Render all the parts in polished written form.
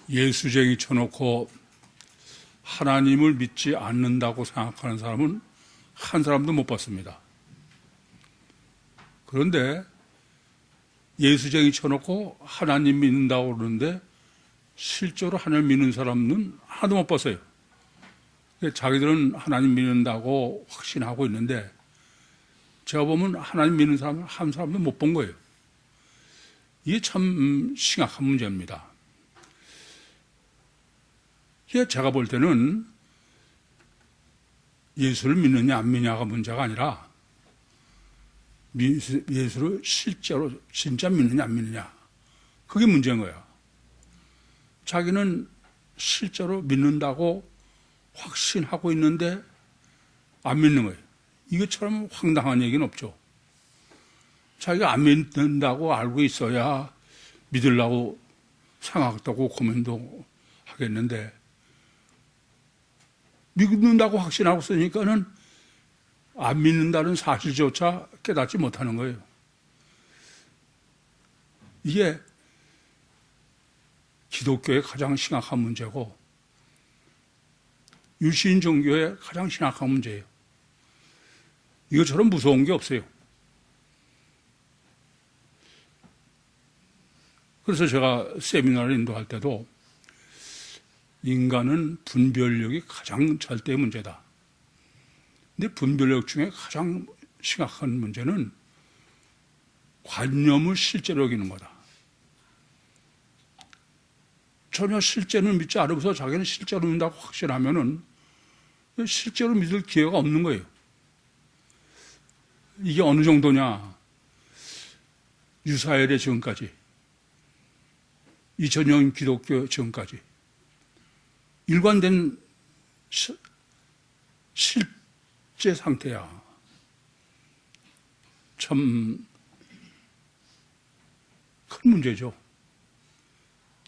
예수쟁이 쳐놓고 하나님을 믿지 않는다고 생각하는 사람은 한 사람도 못 봤습니다. 그런데 예수쟁이 쳐놓고 하나님 믿는다고 그러는데 실제로 하나님 믿는 사람은 하나도 못 봤어요. 자기들은 하나님 믿는다고 확신하고 있는데 제가 보면 하나님 믿는 사람은 한 사람도 못 본 거예요. 이게 참 심각한 문제입니다. 제가 볼 때는 예수를 믿느냐 안 믿느냐가 문제가 아니라 예수를 실제로 진짜 믿느냐 안 믿느냐 그게 문제인 거야. 자기는 실제로 믿는다고 확신하고 있는데 안 믿는 거예요. 이것처럼 황당한 얘기는 없죠. 자기가 안 믿는다고 알고 있어야 믿으려고 생각하고 고민도 하겠는데 믿는다고 확신하고 있으니까는 안 믿는다는 사실조차 깨닫지 못하는 거예요. 이게 기독교의 가장 심각한 문제고 유신 종교의 가장 심각한 문제예요. 이것처럼 무서운 게 없어요. 그래서 제가 세미나를 인도할 때도 인간은 분별력이 가장 절대의 문제다. 근데 분별력 중에 가장 심각한 문제는 관념을 실제로 여기는 거다. 전혀 실제는 믿지 않으면서 자기는 실제로 믿는다고 확신하면은 실제로 믿을 기회가 없는 거예요. 이게 어느 정도냐. 유사엘의 지금까지 2000년 기독교 지금까지 일관된 실제 상태야. 참 큰 문제죠.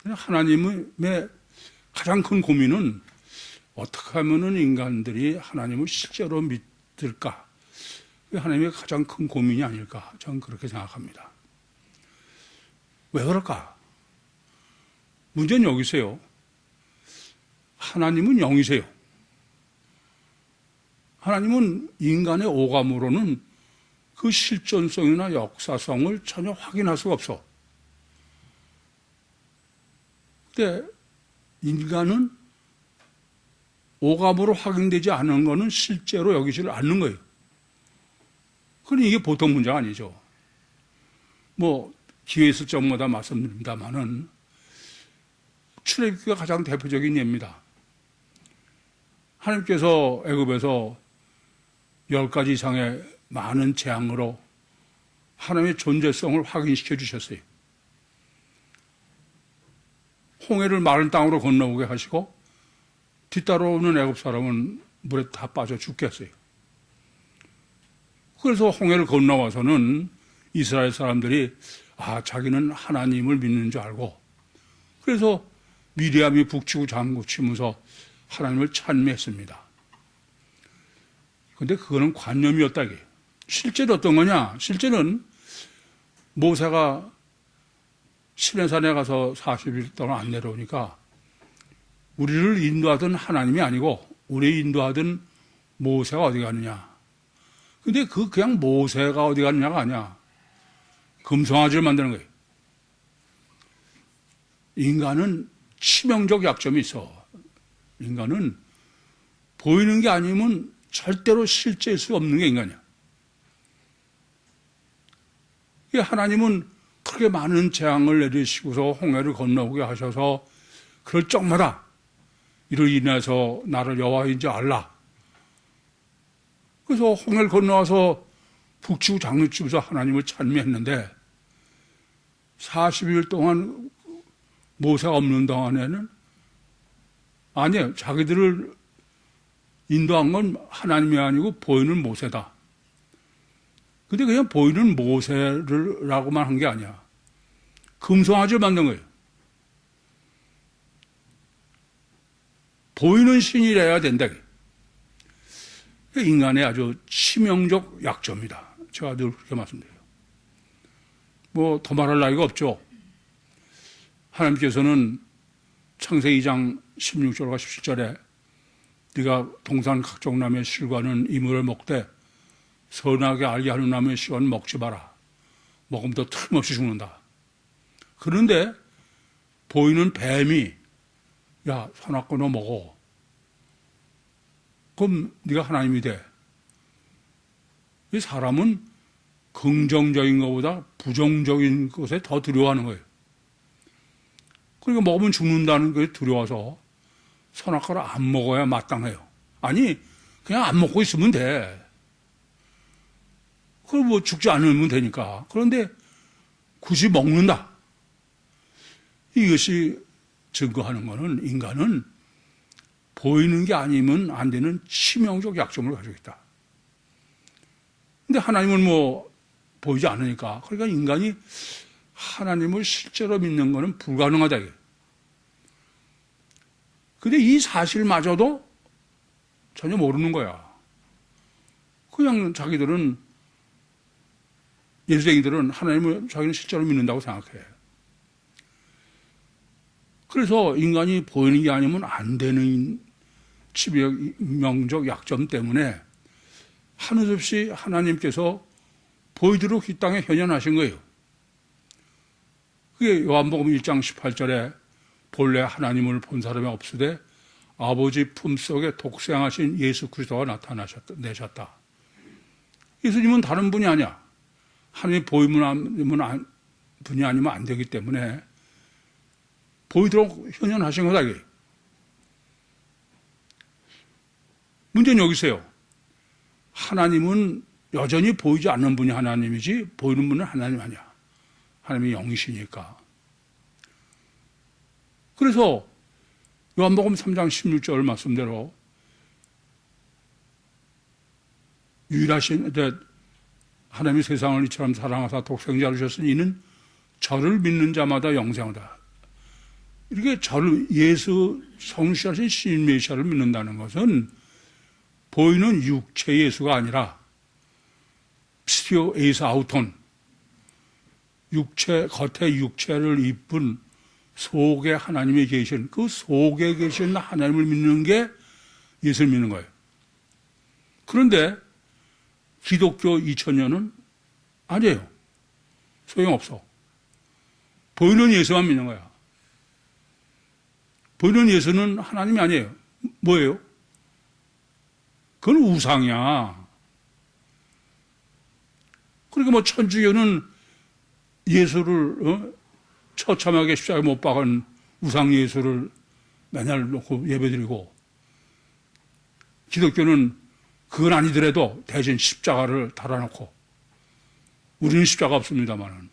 하나님의 가장 큰 고민은 어떻게 하면 인간들이 하나님을 실제로 믿을까? 그게 하나님의 가장 큰 고민이 아닐까? 저는 그렇게 생각합니다. 왜 그럴까? 문제는 여기세요. 하나님은 영이세요. 하나님은 인간의 오감으로는 그 실존성이나 역사성을 전혀 확인할 수가 없어. 근데 인간은 오감으로 확인되지 않은 것은 실제로 여기지를 않는 거예요. 그러니 이게 보통 문제가 아니죠. 기회 있을 적마다 말씀드립니다만은 출애굽기가 가장 대표적인 예입니다. 하나님께서 애굽에서 10가지 이상의 많은 재앙으로 하나님의 존재성을 확인시켜 주셨어요. 홍해를 마른 땅으로 건너오게 하시고 뒤따라오는 애굽 사람은 물에 다 빠져 죽겠어요. 그래서 홍해를 건너와서는 이스라엘 사람들이 자기는 하나님을 믿는 줄 알고 그래서 미리암이 북치고 장구치면서 하나님을 찬미했습니다. 그런데 그거는 관념이었다 이게. 실제로 어떤 거냐? 실제는 모세가 시내산에 가서 40일 동안 안 내려오니까 우리를 인도하던 하나님이 아니고 우리 인도하던 모세가 어디 갔느냐. 근데 그냥 모세가 어디 갔느냐가 아니야. 금송아지를 만드는 거예요. 인간은 치명적 약점이 있어. 인간은 보이는 게 아니면 절대로 실제일 수 없는 게 인간이야. 하나님은 그렇게 많은 재앙을 내리시고서 홍해를 건너오게 하셔서 그럴 적마다 이를 인해서 나를 여호와인 줄 알라. 그래서 홍해를 건너와서 북치고 장구치면서 하나님을 찬미했는데 40일 동안 모세가 없는 동안에는 아니에요. 자기들을 인도한 건 하나님이 아니고 보이는 모세다. 근데 그냥 보이는 모세라고만 한 게 아니야. 금송아지를 만든 거예요. 보이는 신이라야 된다. 인간의 아주 치명적 약점이다. 제가 늘 그렇게 말씀드려요. 더 말할 나위가 없죠. 하나님께서는 창세기 2장 16절과 17절에 네가 동산 각종 나무의 실과는 이물을 먹되 선하게 알게 하는 나무의 실과는 먹지 마라. 먹으면 더 틀림없이 죽는다. 그런데 보이는 뱀이 야 선악과 너 먹어. 그럼 네가 하나님이 돼. 이 사람은 긍정적인 것보다 부정적인 것에 더 두려워하는 거예요. 그러니까 먹으면 죽는다는 게 두려워서 선악과를 안 먹어야 마땅해요. 아니 그냥 안 먹고 있으면 돼. 그럼 뭐 죽지 않으면 되니까. 그런데 굳이 먹는다. 이것이 증거하는 것은 인간은 보이는 게 아니면 안 되는 치명적 약점을 가지고 있다. 근데 하나님은 뭐 보이지 않으니까. 그러니까 인간이 하나님을 실제로 믿는 것은 불가능하다. 근데 이 사실마저도 전혀 모르는 거야. 그냥 자기들은, 예수쟁이들은 하나님을 자기는 실제로 믿는다고 생각해. 그래서 인간이 보이는 게 아니면 안 되는 치명적 약점 때문에 하늘없이 하나님께서 보이도록 이 땅에 현현하신 거예요. 그게 요한복음 1장 18절에 본래 하나님을 본 사람이 없으되 아버지 품속에 독생하신 예수 그리스도가 나타내셨다. 예수님은 다른 분이 아니야. 하나님이 보이면 분이 아니면 안 되기 때문에 보이도록 현현하신 거다. 이게. 문제는 여기 있어요. 하나님은 여전히 보이지 않는 분이 하나님이지 보이는 분은 하나님 아니야. 하나님이 영이시니까. 그래서 요한복음 3장 16절 말씀대로 유일하신 하나님이 세상을 이처럼 사랑하사 독생자를 주셨으니 이는 저를 믿는 자마다 영생하다. 이렇게 저를 예수 성취하신 신 메시아를 믿는다는 것은 보이는 육체 예수가 아니라 피스티오 에이스 아우톤, 육체 겉에 육체를 입은 속에 하나님이 계신, 그 속에 계신 하나님을 믿는 게 예수를 믿는 거예요. 그런데 기독교 2000년은 아니에요. 소용없어. 보이는 예수만 믿는 거야. 보이는 예수는 하나님이 아니에요. 뭐예요? 그건 우상이야. 그러니까 뭐 천주교는 예수를 처참하게 십자가에 못 박은 우상 예수를 맨날 놓고 예배드리고, 기독교는 그건 아니더라도 대신 십자가를 달아놓고, 우리는 십자가 없습니다만은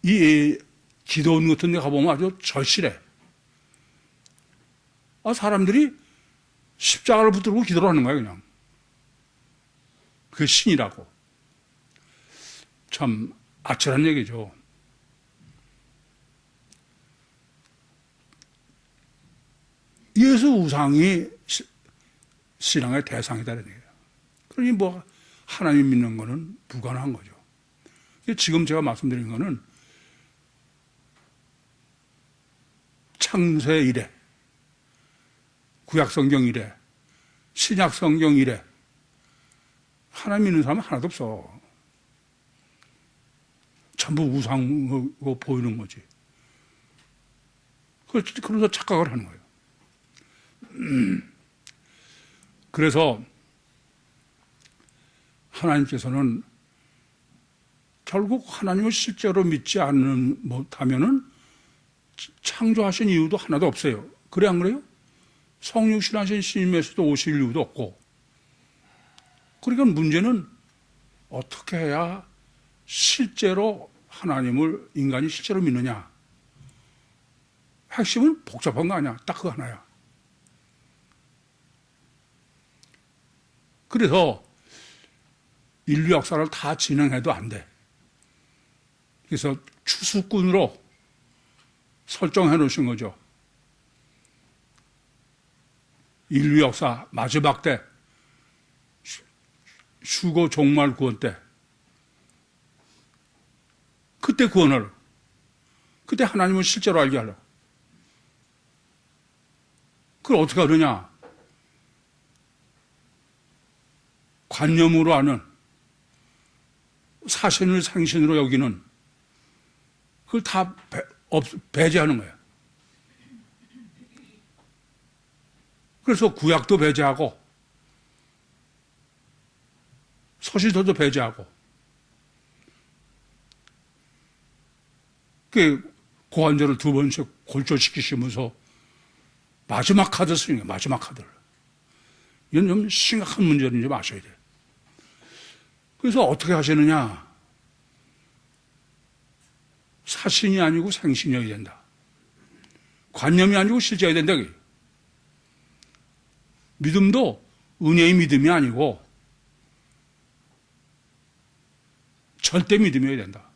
이 기도원 같은 데 가보면 아주 절실해. 사람들이 십자가를 붙들고 기도를 하는 거야, 그냥. 그게 신이라고. 참 아찔한 얘기죠. 예수 우상이 신앙의 대상이다는 얘기예요. 그러니 뭐 하나님 믿는 거는 불가능한 거죠. 지금 제가 말씀드린 거는 창세 이래, 구약성경 이래, 신약성경 이래 하나님 믿는 사람은 하나도 없어. 전부 우상으로 보이는 거지. 그래서 착각을 하는 거예요. 그래서 하나님께서는 결국 하나님을 실제로 믿지 못하면은 창조하신 이유도 하나도 없어요. 그래 안 그래요? 성육신하신 신임에서도 오실 이유도 없고. 그러니까 문제는 어떻게 해야 실제로 하나님을 인간이 실제로 믿느냐. 핵심은 복잡한 거 아니야. 딱 그거 하나야. 그래서 인류 역사를 다 진행해도 안 돼. 그래서 추수꾼으로 설정해 놓으신 거죠. 인류 역사 마지막 때, 휴거 종말 구원 때, 그때 구원을. 그때 하나님을 실제로 알게 하려고. 그걸 어떻게 하느냐? 관념으로 아는, 사신을 생신으로 여기는, 그걸 다 배제하는 거예요. 그래서 구약도 배제하고, 서신서도 배제하고, 그 고한절을 두 번씩 골절시키시면서 마지막 카드 쓰는 거예요. 마지막 카드를. 이건 좀 심각한 문제는 좀 아셔야 돼요. 그래서 어떻게 하시느냐? 사신이 아니고 생신이어야 된다. 관념이 아니고 실제여야 된다. 믿음도 은혜의 믿음이 아니고 절대 믿음이어야 된다.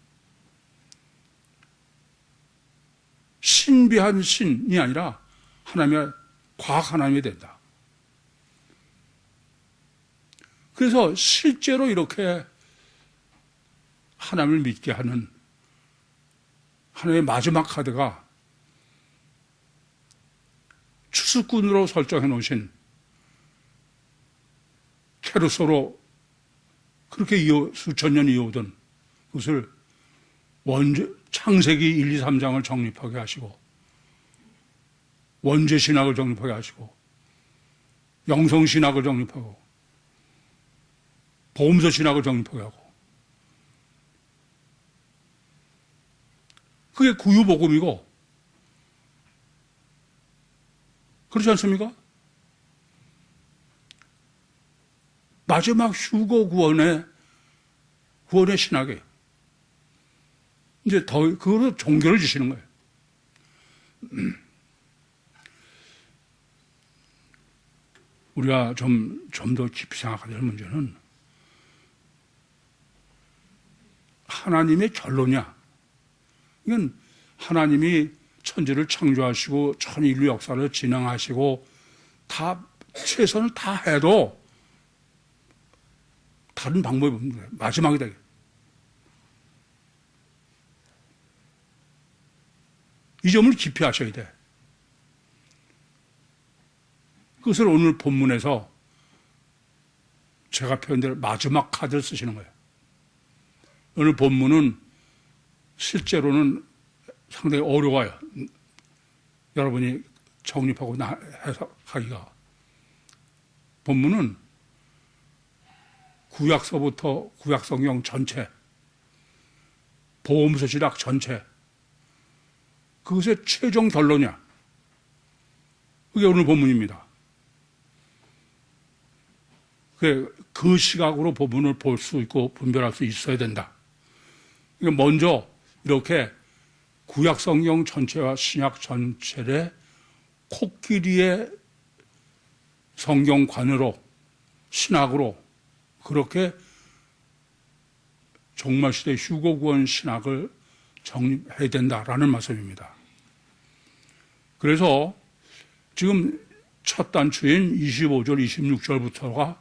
신비한 신이 아니라 하나님의 과학 하나님이 된다. 그래서 실제로 이렇게 하나님을 믿게 하는 하나님의 마지막 카드가 추수꾼으로 설정해 놓으신 케루소로 그렇게 수천 년 이어오던 그것을 창세기 1, 2, 3장을 정립하게 하시고 원죄신학을 정립하게 하시고 영성신학을 정립하고 보험서신학을 정립하게 하고 그게 구유복음이고 그렇지 않습니까? 마지막 휴거 구원의 신학이에요. 이제 그거로 종교를 주시는 거예요. 우리가 좀 더 깊이 생각해야 될 문제는 하나님의 결론이야. 이건 하나님이 천지를 창조하시고 전 인류 역사를 진행하시고 다 최선을 다 해도 다른 방법이 없는 거예요. 마지막이다. 이 점을 깊이 아셔야 돼. 그것을 오늘 본문에서 제가 표현대로 마지막 카드를 쓰시는 거예요. 오늘 본문은 실제로는 상당히 어려워요. 여러분이 정립하고 해석하기가. 본문은 구약서부터 구약성경 전체, 보험서 신학 전체, 그것의 최종 결론이야. 그게 오늘 본문입니다. 그 시각으로 본문을 볼 수 있고 분별할 수 있어야 된다. 먼저 이렇게 구약성경 전체와 신약 전체를 코끼리의 성경관으로 신학으로 그렇게 종말시대 휴거구원 신학을 정립해야 된다라는 말씀입니다. 그래서 지금 첫 단추인 25절, 26절부터가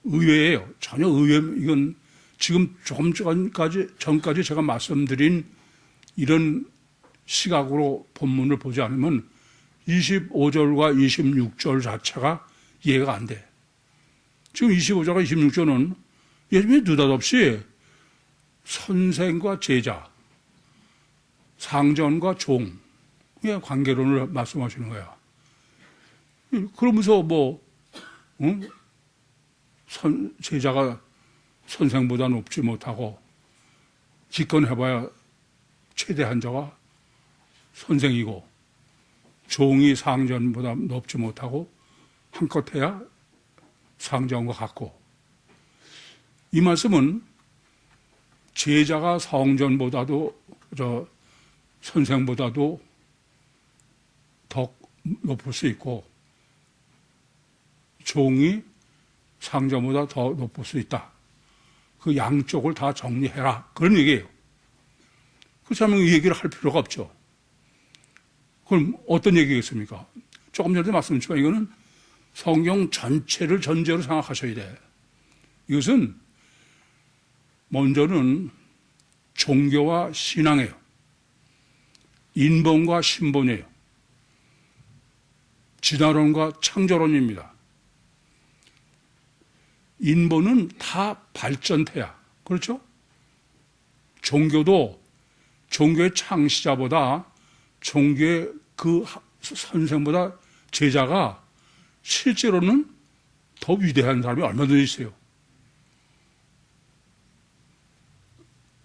의외예요. 전혀 이건 지금 조금 전까지 제가 말씀드린 이런 시각으로 본문을 보지 않으면 25절과 26절 자체가 이해가 안 돼. 지금 25절과 26절은 예수님이 느닷없이 선생과 제자, 상전과 종의 관계론을 말씀하시는 거야. 그러면서 제자가 선생보다 높지 못하고 기권해봐야 최대한 자가 선생이고 종이 상전보다 높지 못하고 한껏 해야 상전과 같고 이 말씀은 제자가 성전보다도 선생보다도 더 높을 수 있고 종이 상전보다 더 높을 수 있다. 그 양쪽을 다 정리해라. 그런 얘기예요. 그렇다면 이 얘기를 할 필요가 없죠. 그럼 어떤 얘기겠습니까? 조금 전에 말씀드렸지만 이거는 성경 전체를 전제로 생각하셔야 돼. 이것은 먼저는 종교와 신앙이에요. 인본과 신본이에요. 진화론과 창조론입니다. 인본은 다 발전태야. 그렇죠? 종교도 종교의 창시자보다 종교의 그 선생보다 제자가 실제로는 더 위대한 사람이 얼마든지 있어요.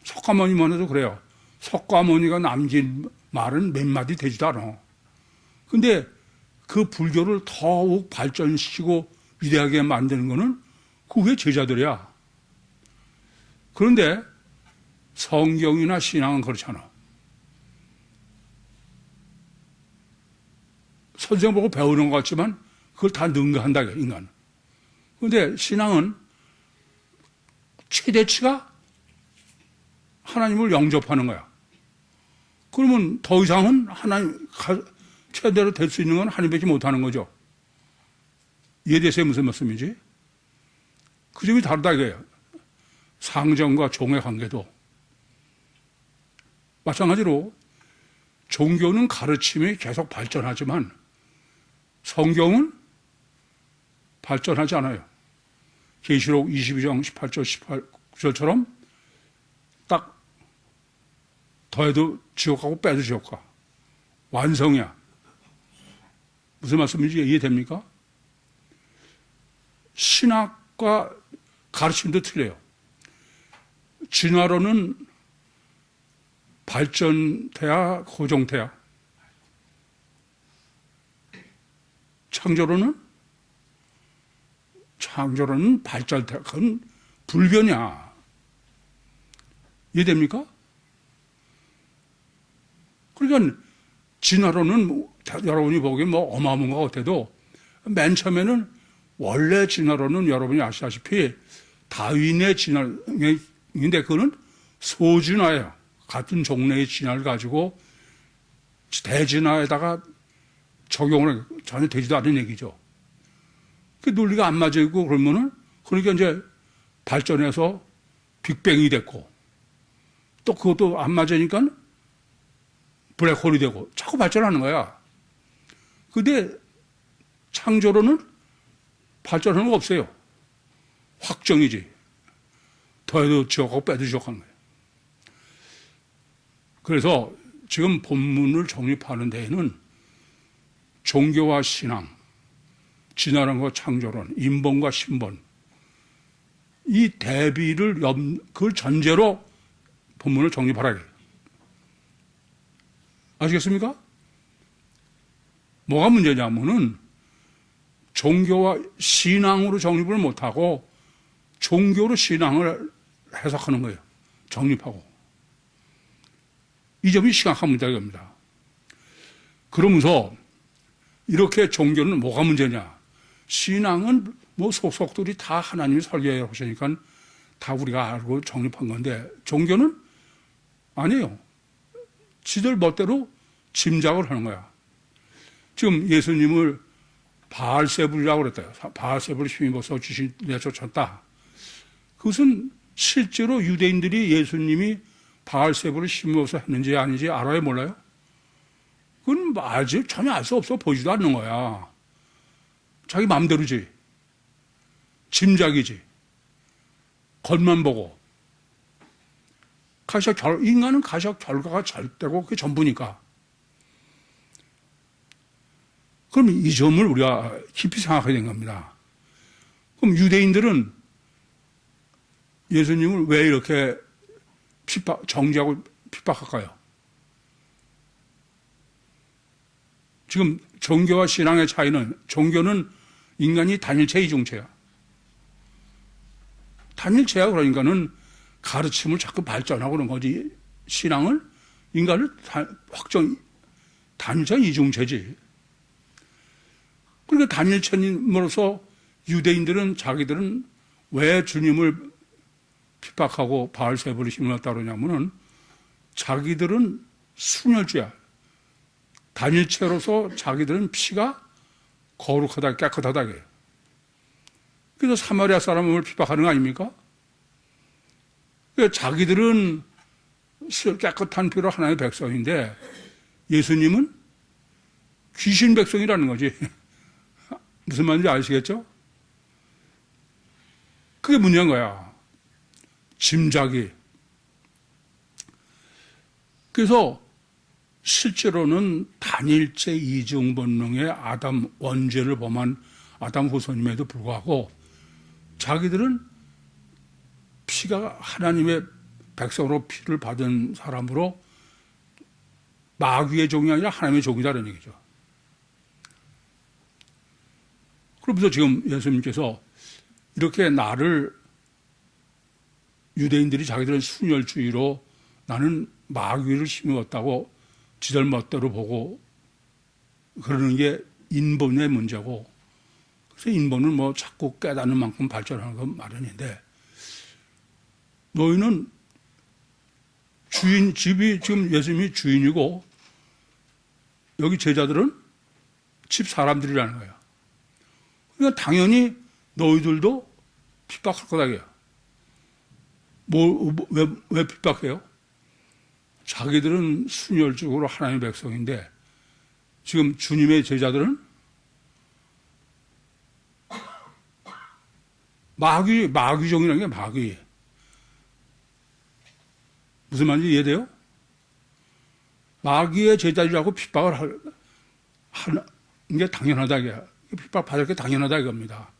석가모니만 해도 그래요. 석가모니가 남긴 말은 몇 마디 되지도 않아. 근데 그 불교를 더욱 발전시키고 위대하게 만드는 거는 그 후에 제자들이야. 그런데 성경이나 신앙은 그렇잖아. 선생 보고 배우는 것 같지만 그걸 다 능가한다, 인간은. 그런데 신앙은 최대치가 하나님을 영접하는 거야. 그러면 더 이상은 하나님, 최대로 될 수 있는 건 하나님밖에 못하는 거죠. 이해되세요? 무슨 말씀이지? 그 점이 다르다 이거예요. 상정과 종의 관계도. 마찬가지로 종교는 가르침이 계속 발전하지만 성경은 발전하지 않아요. 계시록 22장 18절 18절처럼 딱 더해도 지옥 가고 빼도 지옥 가. 완성이야. 무슨 말씀인지 이해됩니까? 신학과 가르침도 틀려요. 진화론은 발전태야, 고정태야. 창조론은 발전태야. 그건 불변이야. 이해됩니까? 그러니까 진화론은 여러분이 보기엔 뭐 어마어마한 것 같아도 맨 처음에는 원래 진화론은 여러분이 아시다시피 다윈의 진화인데 그거는 소진화예요. 같은 종래의 진화를 가지고 대진화에다가 적용을 전혀 되지도 않은 얘기죠. 그 논리가 안 맞아 있고 그러면은 그러니까 이제 발전해서 빅뱅이 됐고 또 그것도 안 맞으니까 블랙홀이 되고 자꾸 발전하는 거야. 근데 창조론은 발전하는 거 없어요. 확정이지. 더해도 지옥하고 빼도 지옥하는 거예요. 그래서 지금 본문을 정립하는 데에는 종교와 신앙, 진화론과 창조론, 인본과 신본 이 대비를 그걸 전제로 본문을 정립하라. 아시겠습니까? 뭐가 문제냐면은 종교와 신앙으로 정립을 못하고 종교로 신앙을 해석하는 거예요. 정립하고. 이 점이 심각한 문제입니다. 그러면서 이렇게 종교는 뭐가 문제냐? 신앙은 뭐 속속들이 다 하나님이 설계해 오시니까 다 우리가 알고 정립한 건데 종교는 아니에요. 지들 멋대로 짐작을 하는 거야. 지금 예수님을 바알세불이라고 그랬대요. 바알세불을 힘입어서 귀신 내쫓았다. 그것은 실제로 유대인들이 예수님이 바알세불을 힘입어서 했는지 아닌지 알아요, 몰라요? 그건 알지, 전혀 알 수 없어. 보이지도 않는 거야. 자기 마음대로지. 짐작이지. 겉만 보고. 인간은 가시적 결과가 절대고 그게 전부니까. 그럼 이 점을 우리가 깊이 생각해야 되는 겁니다. 그럼 유대인들은 예수님을 왜 이렇게 정죄하고 핍박할까요? 지금 종교와 신앙의 차이는 종교는 인간이 단일체 이중체야. 단일체야. 그러니까는 가르침을 자꾸 발전하고 그런 거지. 신앙은 인간을 단일체 이중체지. 그러니까 단일체님으로서 유대인들은 자기들은 왜 주님을 핍박하고 바알세불을 심었다 그러냐면은 자기들은 순혈주야. 단일체로서 자기들은 피가 거룩하다, 깨끗하다. 그래서 사마리아 사람을 핍박하는 거 아닙니까? 자기들은 깨끗한 피로 하나님의 백성인데 예수님은 귀신 백성이라는 거지. 무슨 말인지 아시겠죠? 그게 문제인 거야. 짐작이. 그래서 실제로는 단일체 이중 본능의 아담 원죄를 범한 아담 후손임에도 불구하고 자기들은 피가 하나님의 백성으로 피를 받은 사람으로 마귀의 종이 아니라 하나님의 종이다라는 얘기죠. 그러면서 지금 예수님께서 이렇게 나를 유대인들이 자기들은 순혈주의로 나는 마귀를 힘입었다고 지들 멋대로 보고 그러는 게 인본의 문제고, 그래서 인본은 뭐 자꾸 깨닫는 만큼 발전하는 건 마련인데, 너희는 집이 지금 예수님이 주인이고 여기 제자들은 집 사람들이라는 거야. 그러니까 당연히 너희들도 핍박할 거다 이거야. 왜 핍박해요? 자기들은 순혈적으로 하나님의 백성인데 지금 주님의 제자들은 마귀종이라는 게 마귀. 무슨 말인지 이해돼요? 마귀의 제자들이라고 핍박을 하는 게 당연하다 이거야. 핍박 받을 게 당연하다 이겁니다.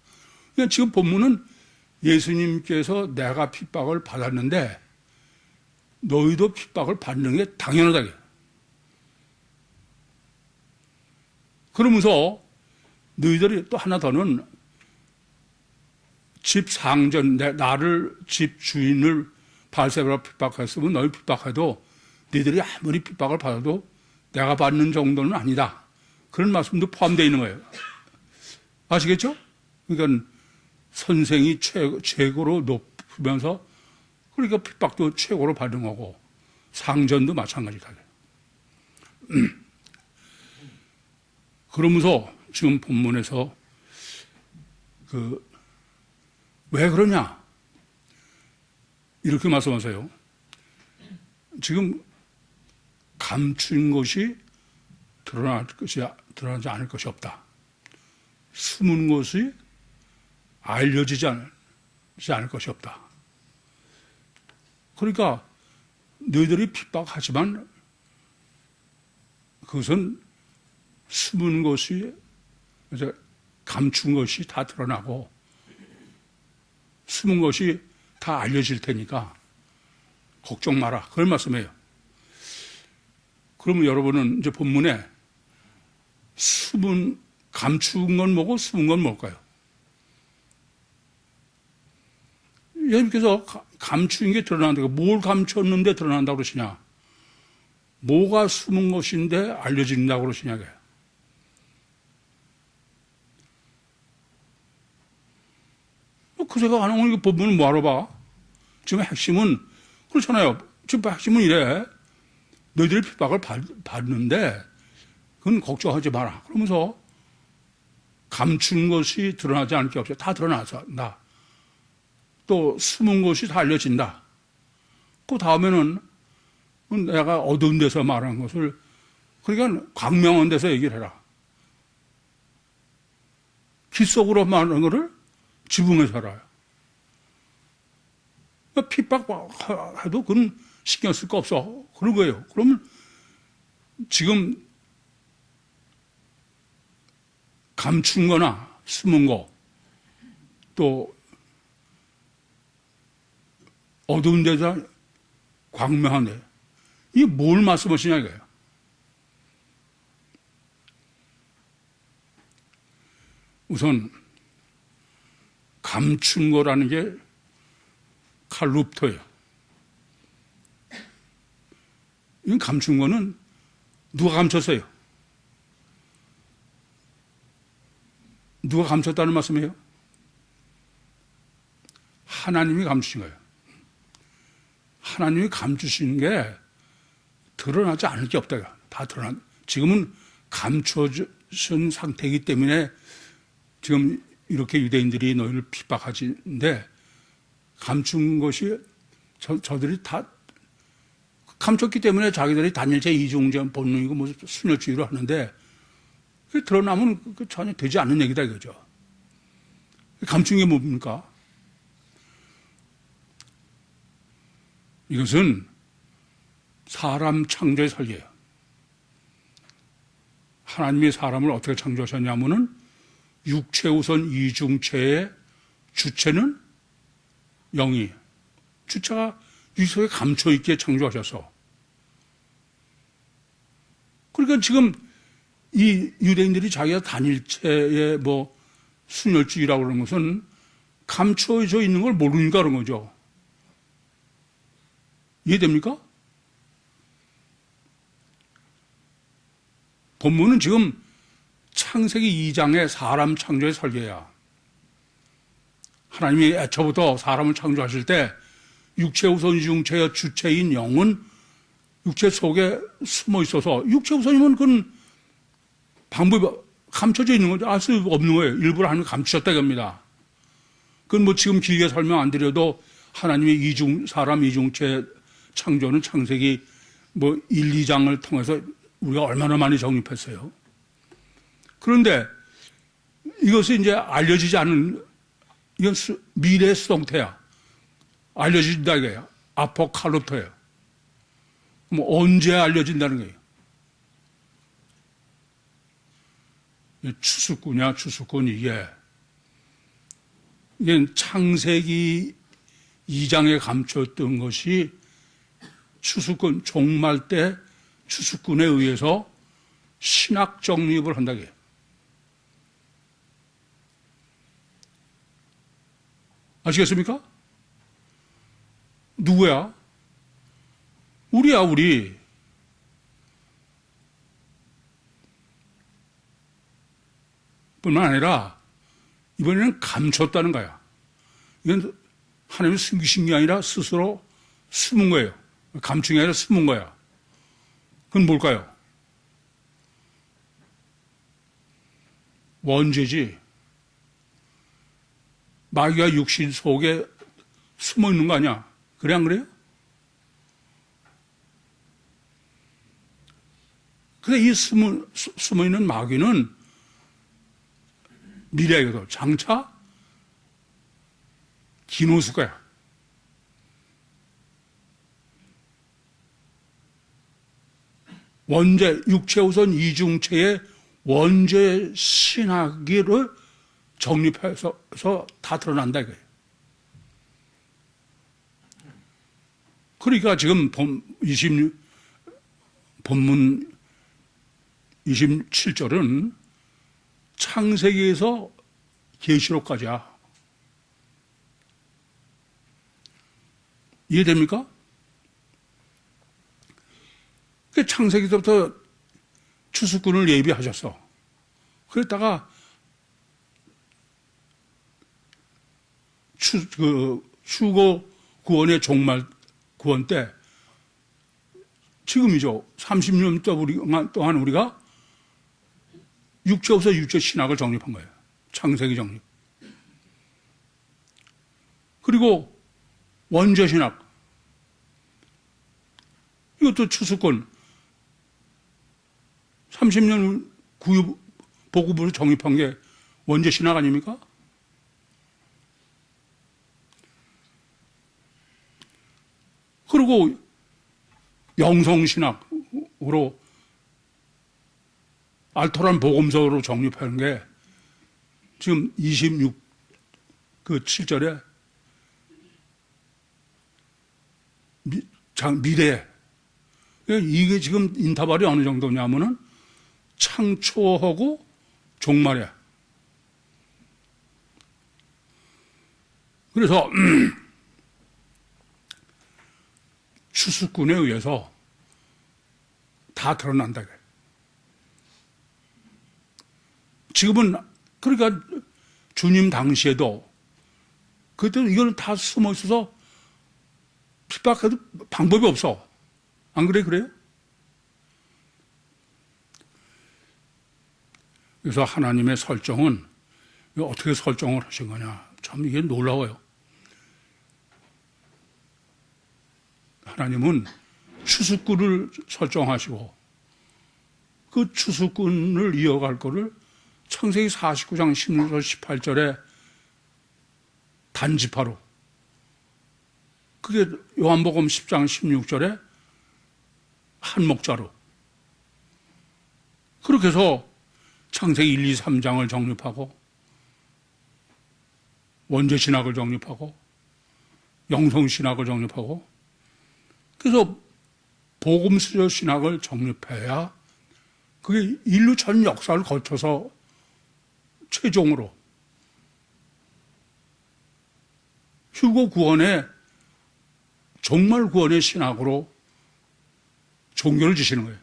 그러니까 지금 본문은 예수님께서 내가 핍박을 받았는데 너희도 핍박을 받는 게 당연하다. 그러면서 너희들이 또 하나 더는 집 상전, 나를 집 주인을 발세바로 핍박했으면 너희 핍박해도 너희들이 아무리 핍박을 받아도 내가 받는 정도는 아니다. 그런 말씀도 포함되어 있는 거예요. 아시겠죠? 그러니까 선생이 최고로 높으면서 그러니까 핍박도 최고로 받은 거고 상전도 마찬가지다. 그러면서 지금 본문에서 왜 그러냐 이렇게 말씀하세요. 지금 감춘 것이 드러나지 않을 것이 없다. 숨은 것이 알려지지 않을 것이 없다. 그러니까 너희들이 핍박하지만 그것은 숨은 것이 감춘 것이 다 드러나고 숨은 것이 다 알려질 테니까 걱정 마라. 그걸 말씀해요. 그러면 여러분은 이제 본문에 감춘 건 뭐고 숨은 건 뭘까요? 예수님께서 감추인 게 드러난다고, 뭘 감췄는데 드러난다고 그러시냐? 뭐가 숨은 것인데 알려진다고 그러시냐? 그 생각 안 하고 이 본문은 뭐하러 봐? 지금 핵심은, 그렇잖아요. 지금 핵심은 이래. 너희들이 핍박을 받는데, 그건 걱정하지 마라. 그러면서 감춘 것이 드러나지 않을 게 없어요. 다 드러나서, 또 숨은 것이 다 알려진다. 그 다음에는 내가 어두운 데서 말한 것을, 그러니까 광명한 데서 얘기를 해라. 기 속으로 말하는 것을 지붕에서 알아요. 핍박해도 그건 신경 쓸 거 없어. 그런 거예요. 그러면 지금 감춘 거나 숨은 거, 또 어두운 데다 광명한 데, 이게 뭘 말씀하시냐 이거예요. 우선 감춘 거라는 게 칼룹터예요. 이건 감춘 거는 누가 감췄어요? 누가 감췄다는 말씀이에요? 하나님이 감추신 거예요. 하나님이 감추신 게 드러나지 않을 게 없다. 다 지금은 감춰진 상태이기 때문에 지금 이렇게 유대인들이 너희를 핍박하지는데 감춘 것이 저들이 다 감췄기 때문에 자기들이 단일체 이중제 본능이고 뭐 순혈주의로 하는데 그게 드러나면 전혀 되지 않는 얘기다 이거죠. 감춘 게 뭡니까? 이것은 사람 창조의 설계예요. 하나님이 사람을 어떻게 창조하셨냐면은 육체 우선 이중체의 주체는 영이, 주체가 육체에 감춰있게 창조하셔서. 그러니까 지금 이 유대인들이 자기가 단일체의 뭐 순혈주의라고 그러는 것은 감춰져 있는 걸 모르니까 그런 거죠. 이해됩니까? 본문은 지금 창세기 2장의 사람 창조의 설계야. 하나님이 애초부터 사람을 창조하실 때 육체 우선 이중체의 주체인 영은 육체 속에 숨어 있어서 육체 우선이면 그건 방법이 감춰져 있는 거죠. 알 수 없는 거예요. 일부러 하나님 감추셨다 이겁니다. 그건 뭐 지금 길게 설명 안 드려도 하나님의 사람 이중체 창조는 창세기 뭐 1, 2장을 통해서 우리가 얼마나 많이 정립했어요. 그런데 이것이 이제 알려지지 않은, 이건 미래의 수동태야. 알려진다 이거예요. 아포칼립토예요. 뭐 언제 알려진다는 거예요. 추수꾼이야, 추수꾼 이게 창세기 2장에 감췄던 것이 추수꾼, 종말 때 추수꾼에 의해서 신학 정립을 한다고 해요. 아시겠습니까? 누구야? 우리야, 우리. 뿐만 아니라 이번에는 감췄다는 거야. 이건 하나님이 숨기신 게 아니라 스스로 숨은 거예요. 감춘 게 아니라 숨은 거야. 그건 뭘까요? 원죄지. 마귀가 육신 속에 숨어 있는 거 아니야? 그래, 안 그래요? 근데 이 숨어 있는 마귀는 미래에도 장차 기노수가야. 원죄, 육체 우선 이중체의 원죄 신학을 정립해서 다 드러난다 이거예요. 그러니까 지금 본문 27절은 창세기에서 계시록까지야. 이해됩니까? 창세기 때부터 추수꾼을 예비하셨어. 그랬다가 휴거 구원의 종말 구원 때 지금이죠. 30년 동안 우리가 육체에서 육체 신학을 정립한 거예요. 창세기 정립. 그리고 원죄 신학. 이것도 추수권. 30년 보급으로 정립한 게 원죄 신학 아닙니까? 그리고 영성신학으로 알토란 복음서로 정립하는 게 지금 7절에 미래. 이게 지금 인터벌이 어느 정도냐면은 창초하고 종말이야. 그래서 추수꾼에 의해서 다 드러난다. 지금은 그러니까 주님 당시에도 그때 이걸 다 숨어 있어서 핍박해도 방법이 없어. 안 그래? 그래요? 그래서 하나님의 설정은 어떻게 설정을 하신 거냐. 참 이게 놀라워요. 하나님은 추수꾼을 설정하시고 그 추수꾼을 이어갈 거를 창세기 49장 16절 18절에 단지파로, 그게 요한복음 10장 16절에 한 목자로, 그렇게 해서 창세기 1, 2, 3장을 정립하고 원죄신학을 정립하고 영성신학을 정립하고, 그래서 복음서 신학을 정립해야 그게 인류 전 역사를 거쳐서 최종으로 휴거 구원의 정말 구원의 신학으로 종교를 지시는 거예요.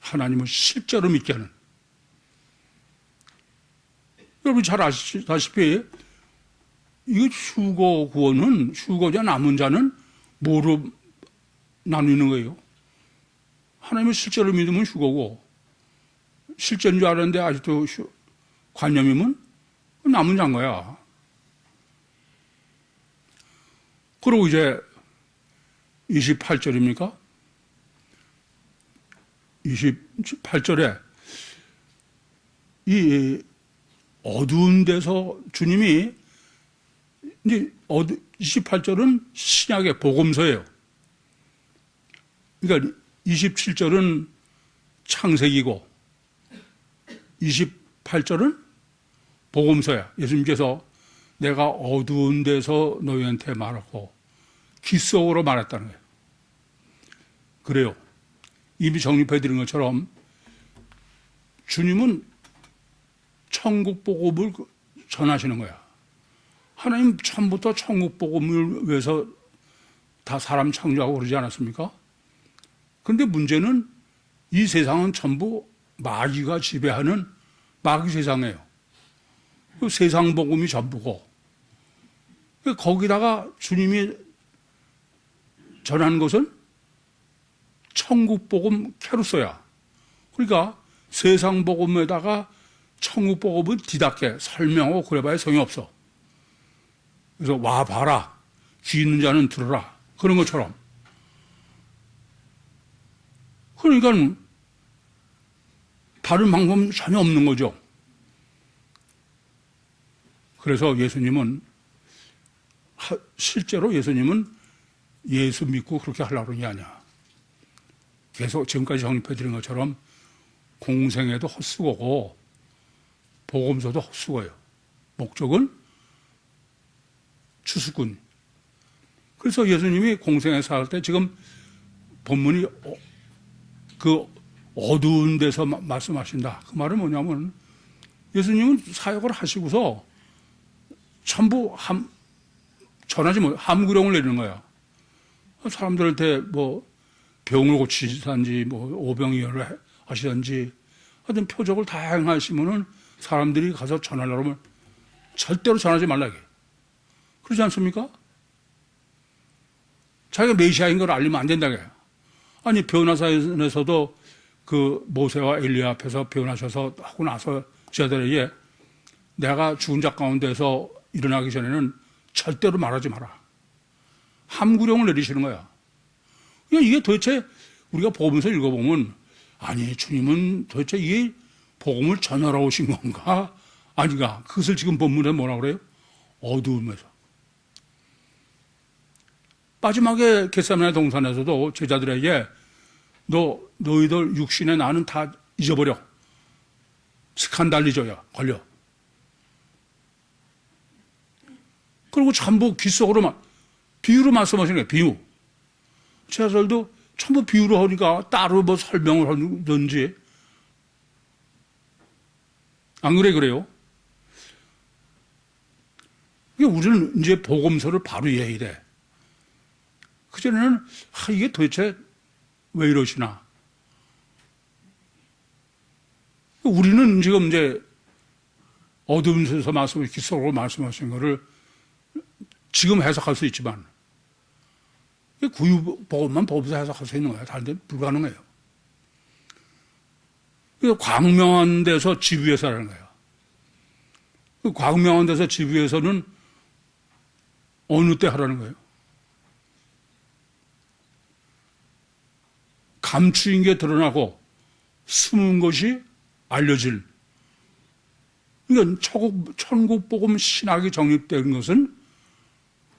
하나님을 실제로 믿게 하는. 여러분 잘 아시다시피 이 휴거 구원은, 휴거자 남은 자는 뭐로 나누는 거예요? 하나님을 실제로 믿으면 휴거고, 실제인 줄 알았는데 아직도 관념이면 남은 자인 거야. 그리고 이제 28절입니까? 28절에 이 어두운 데서 주님이 이제 28절은 신약의 복음서예요. 그러니까 27절은 창세기고 28절은 복음서야. 예수님께서 내가 어두운 데서 너희한테 말하고 귀 속으로 말했다는 거예요. 그래요. 이미 정립해드린 것처럼 주님은 천국 복음을 전하시는 거야. 하나님 처음부터 천국 복음을 위해서 다 사람 창조하고 그러지 않았습니까? 그런데 문제는 이 세상은 전부 마귀가 지배하는 마귀 세상이에요. 그 세상 복음이 전부고, 거기다가 주님이 전한 것은 천국 복음 캐루소야. 그러니까 세상 복음에다가 천국 복음을 뒤닫게 설명하고 그래봐야 소용이 없어. 그래서 와 봐라, 귀 있는 자는 들어라, 그런 것처럼. 그러니까 다른 방법은 전혀 없는 거죠. 그래서 예수님은, 실제로 예수님은 예수 믿고 그렇게 하려고 그러는 게 아니야. 계속 지금까지 정립해드린 것처럼 공생애도 헛수고고 복음서도 헛수고예요. 목적은 추수꾼. 그래서 예수님이 공생애 살 때 지금 본문이 그 어두운 데서 말씀하신다. 그 말은 뭐냐면 예수님은 사역을 하시고서 전부 전하지 못, 함구령을 내리는 거야. 사람들한테 뭐 병을 고치시든지 뭐 오병이어를 하시든지 하여튼 표적을 다 행하시면은 사람들이 가서 전하려고 하면 절대로 전하지 말라게. 그러지 않습니까? 자기가 메시아인 걸 알리면 안 된다게. 아니 변화사에서도 그 모세와 엘리야 앞에서 변하셔서 하고 나서 저들에게 내가 죽은 자 가운데서 일어나기 전에는 절대로 말하지 마라. 함구령을 내리시는 거야. 그러니까 이게 도대체 우리가 복음서 읽어보면 아니 주님은 도대체 이게 복음을 전하러 오신 건가? 아니가. 그것을 지금 본문에 뭐라고 그래요? 어두움에서. 마지막에 겟세마네 동산에서도 제자들에게 너희들 육신의 나는 다 잊어버려. 스칸달리저야. 걸려. 그리고 전부 귀 속으로만 비유로 말씀하시는 거예요. 비유. 제자들도 전부 비유로 하니까 따로 뭐 설명을 하든지. 안 그래 그래요? 우리는 이제 복음서를 바로 이해해야 돼. 그전에는 이게 도대체 왜 이러시나. 우리는 지금 이제 어두운 데서 말씀을 귀 속으로 말씀하신 거를 지금 해석할 수 있지만 구유복음만 복음서 해석할 수 있는 거예요. 다른 데는 불가능해요. 광명한 데서 집 위에서 하는 거예요. 광명한 데서 집 위에서는 어느 때 하라는 거예요? 감추인 게 드러나고 숨은 것이 알려질. 그러니까 천국복음 신학이 정립된 것은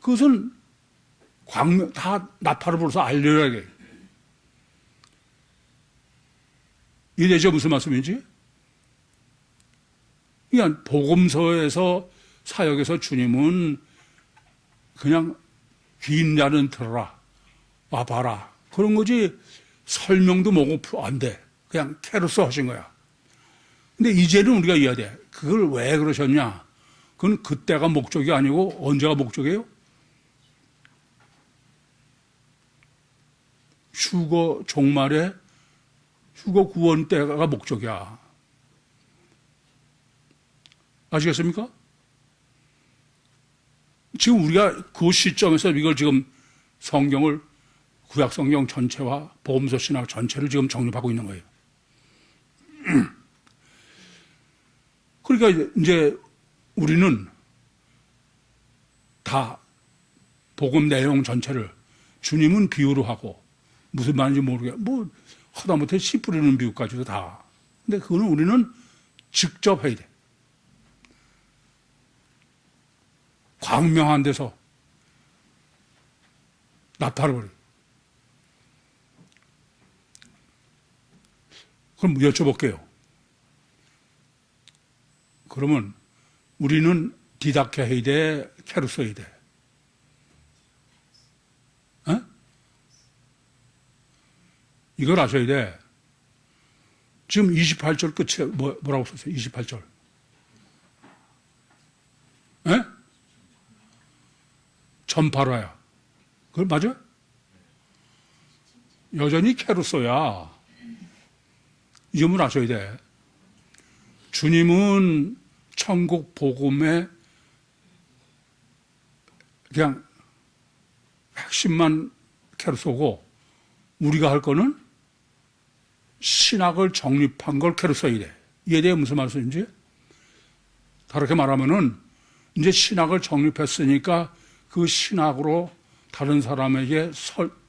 그것은 다 나팔을 불어서 알려야 돼. 이해되죠? 무슨 말씀인지? 그러니까 복음서에서 사역에서 주님은 그냥 긴 자는 들어라, 와봐라. 그런 거지 설명도 뭐고 안 돼. 그냥 캐로서 하신 거야. 근데 이제는 우리가 이해해야 돼. 그걸 왜 그러셨냐? 그건 그때가 목적이 아니고 언제가 목적이에요? 휴거 종말에 휴거 구원 때가 목적이야. 아시겠습니까? 지금 우리가 그 시점에서 이걸 지금 성경을 구약 성경 전체와 복음서 신학 전체를 지금 정립하고 있는 거예요. 그러니까 이제 우리는 다 복음 내용 전체를 주님은 비유로 하고 무슨 말인지 모르게 뭐 하다못해 씨 뿌리는 비유까지도 다. 근데 그거는 우리는 직접 해야 돼. 광명한 데서 나타를 버려. 그럼 여쭤볼게요. 그러면 우리는 디다케 해야 돼, 캐루소 해야 돼? 어? 이걸 아셔야 돼. 지금 28절 끝에 뭐라고 썼어요? 28절. 에? 전파라야. 그걸 맞아? 여전히 캐루소야. 이 점을 아셔야 돼. 주님은 천국 복음의 그냥 핵심만 캐루소고 우리가 할 거는 신학을 정립한 걸 캐루소야 돼. 이에 대해 무슨 말씀인지? 다르게 말하면은 이제 신학을 정립했으니까 그 신학으로 다른 사람에게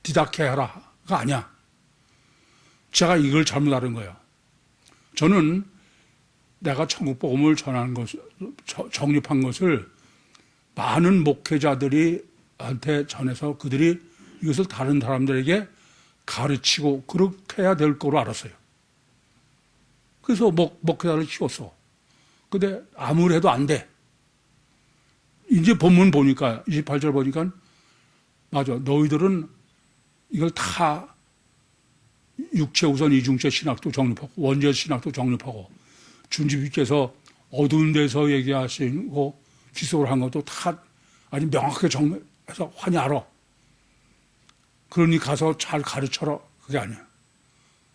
디다케 하라가 아니야. 제가 이걸 잘못 알은 거예요. 저는 내가 천국 복음을 전하는 것을 정립한 것을 많은 목회자들이 한테 전해서 그들이 이것을 다른 사람들에게 가르치고 그렇게 해야 될 거로 알았어요. 그래서 목회자를 키웠어. 근데 아무리 해도 안 돼. 이제 본문 보니까 28절 보니까 맞아. 너희들은 이걸 다 육체 우선 이중체 신학도 정립하고 원죄 신학도 정립하고 주님께서 어두운 데서 얘기하시고 기속을 한 것도 다 아주 명확하게 정해서 환히 알아. 그러니 가서 잘 가르쳐라. 그게 아니야.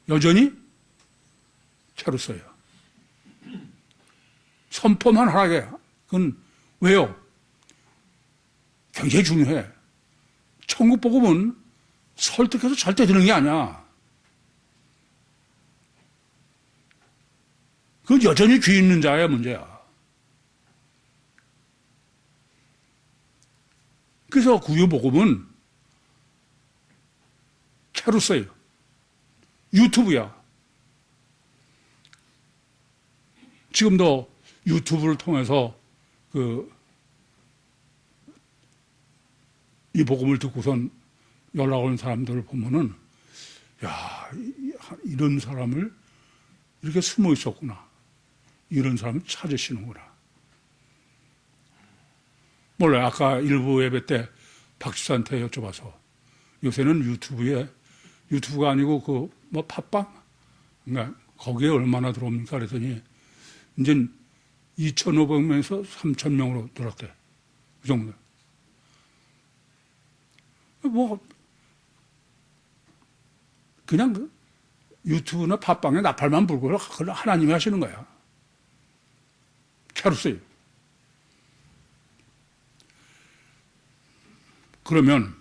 여전히 캐루소예요. 선포만 하게. 그건 왜요? 굉장히 중요해. 천국 복음은 설득해서 절대 되는 게 아니야. 그건 여전히 귀 있는 자의 문제야. 그래서 구유복음은 캐루소예요. 유튜브야. 지금도 유튜브를 통해서 이 복음을 듣고선 연락 오는 사람들을 보면은, 야, 이런 사람을 이렇게 숨어 있었구나. 이런 사람을 찾으시는구나. 몰라요. 아까 일부 예배 때 박지수한테 여쭤봐서 요새는 유튜브가 아니고 팟빵? 그러니까 거기에 얼마나 들어옵니까? 그랬더니 이제 2,500명에서 3,000명으로 늘었대. 그 정도. 그냥 유튜브나 팟빵에 나팔만 불고 그걸 하나님이 하시는 거야. 캐루소예요. 그러면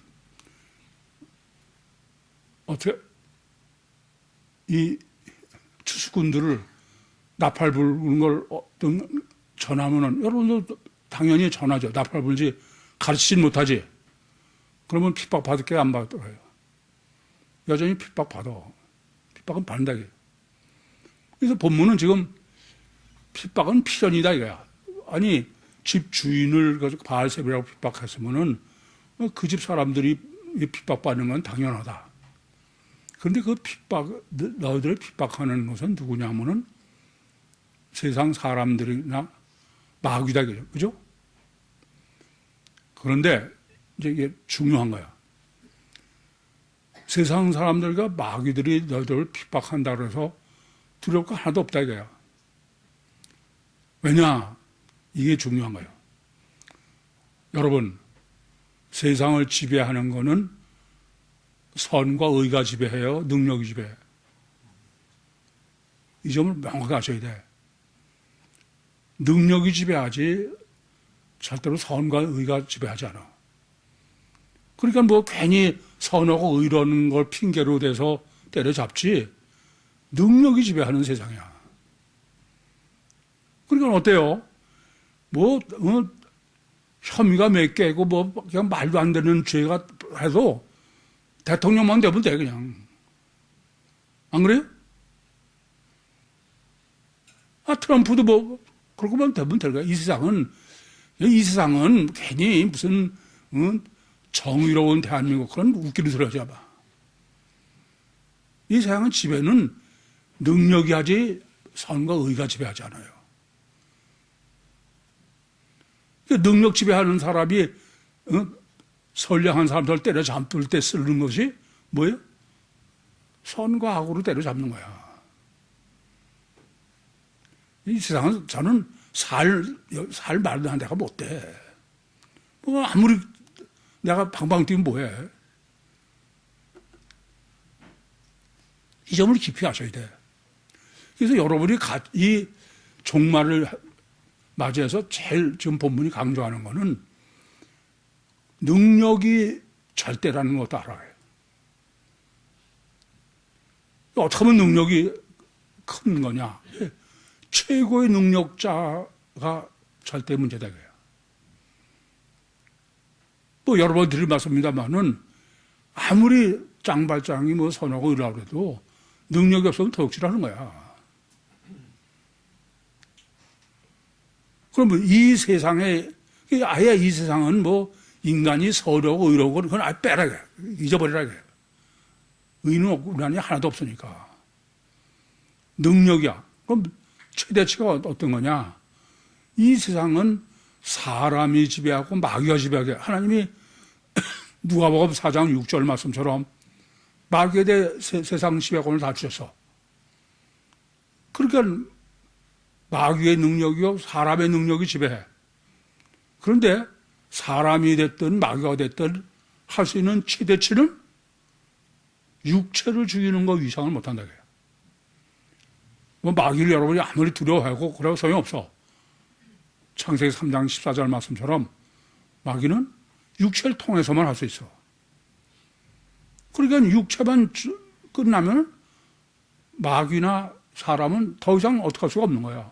어떻게 이 추수꾼들을 나팔 부는 걸 전하면은 여러분도 당연히 전하죠. 나팔 불지 가르치진 못하지. 그러면 핍박 받을 게 안 받더라고요. 여전히 핍박 받아. 핍박은 받는다. 그래서 본문은 지금 핍박은 필연이다 이거야. 아니 집 주인을 바알세불이라고 핍박했으면은 그 집 사람들이 핍박받는 건 당연하다. 그런데 그 너희들을 핍박하는 것은 누구냐면은 세상 사람들이나 마귀다, 그죠? 그런데 이제 이게 중요한 거야. 세상 사람들과 마귀들이 너희들을 핍박한다 그래서 두려울 거 하나도 없다 이거야. 왜냐? 이게 중요한 거예요. 여러분, 세상을 지배하는 거는 선과 의가 지배해요? 능력이 지배해요? 이 점을 명확하게 아셔야 돼. 능력이 지배하지 절대로 선과 의가 지배하지 않아. 그러니까 뭐 괜히 선하고 의로운 걸 핑계로 대서 때려잡지 능력이 지배하는 세상이야. 그러니까 어때요? 혐의가 몇 개고 그냥 말도 안 되는 죄가 해도 대통령만 되면 돼, 그냥. 안 그래요? 트럼프도 그러고만 되면 될 거야. 이 세상은 괜히 무슨, 정의로운 대한민국 그런 웃기는 소리 하지 마. 이 세상은 지배는 능력이 하지 선과 의가 지배하지 않아요. 능력 지배하는 사람이 선량한 사람들을 때려잡을 때 쓰는 것이 뭐예요? 선과 악으로 때려잡는 거야. 이 세상은 저는 살 말도 한 대가 못 돼. 아무리 내가 방방 뛰면 뭐해. 이 점을 깊이 아셔야 돼. 그래서 여러분이 이 종말을 맞이해서 제일 지금 본문이 강조하는 거는 능력이 절대라는 것도 알아요. 어떻게 하면 능력이 큰 거냐? 최고의 능력자가 절대 문제다. 여러 번 드릴 말씀입니다만은 아무리 짱발짱이 선하고 이러라고 해도 능력이 없으면 도둑질하는 거야. 그러면 이 세상에, 아예 이 세상은 인간이 선하고 의로고 그건 아예 빼라. 잊어버리라. 의는 없고 인간이 하나도 없으니까. 능력이야. 그럼 최대치가 어떤 거냐? 이 세상은 사람이 지배하고 마귀가 지배하게. 하나님이 누가복음 4장 6절 말씀처럼 마귀에 대해 세상 지배권을 다 주셨어. 그러니까 마귀의 능력이요 사람의 능력이 지배해. 그런데 사람이 됐든 마귀가 됐든 할 수 있는 최대치는 육체를 죽이는 거 이상을 못한다. 마귀를 여러분이 아무리 두려워하고 그래도 소용없어. 창세기 3장 14절 말씀처럼 마귀는 육체를 통해서만 할 수 있어. 그러니까 육체만 끝나면 마귀나 사람은 더 이상 어떻게 할 수가 없는 거야.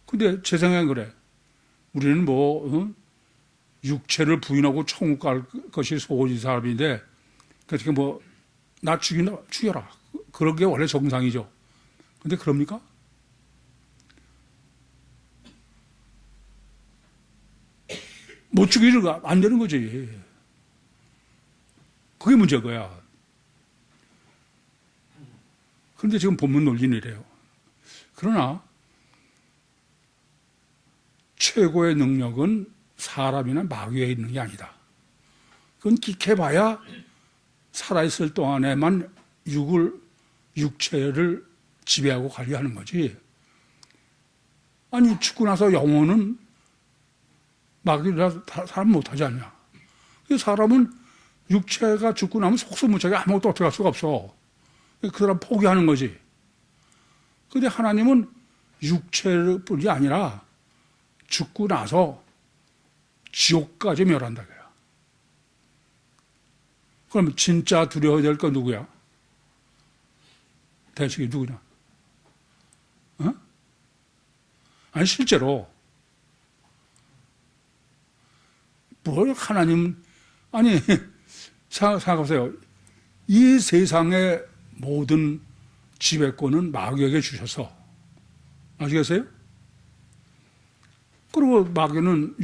근데 제 생각엔 그래. 우리는 육체를 부인하고 천국 갈 것이 소원인 사람인데, 그러니까 나 죽여라. 그런 게 원래 정상이죠. 근데 그럽니까? 못 죽이는 안 되는 거지. 그게 문제인 거야. 그런데 지금 본문 논리는 이래요. 그러나 최고의 능력은 사람이나 마귀에 있는 게 아니다. 그건 기켜봐야 살아있을 동안에만 육체를 지배하고 관리하는 거지. 아니 죽고 나서 영혼은 마귀라 사람 못하지 않냐. 사람은 육체가 죽고 나면 속수무책에 아무것도 어떻게 할 수가 없어. 그 사람 포기하는 거지. 그런데 하나님은 육체뿐이 아니라 죽고 나서 지옥까지 멸한다. 그럼 진짜 두려워야 될 건 누구야? 대책이 누구냐? 아니 실제로 뭘 하나님, 아니 생각해보세요. 이 세상의 모든 지배권은 마귀에게 주셔서, 아시겠어요? 그리고 마귀는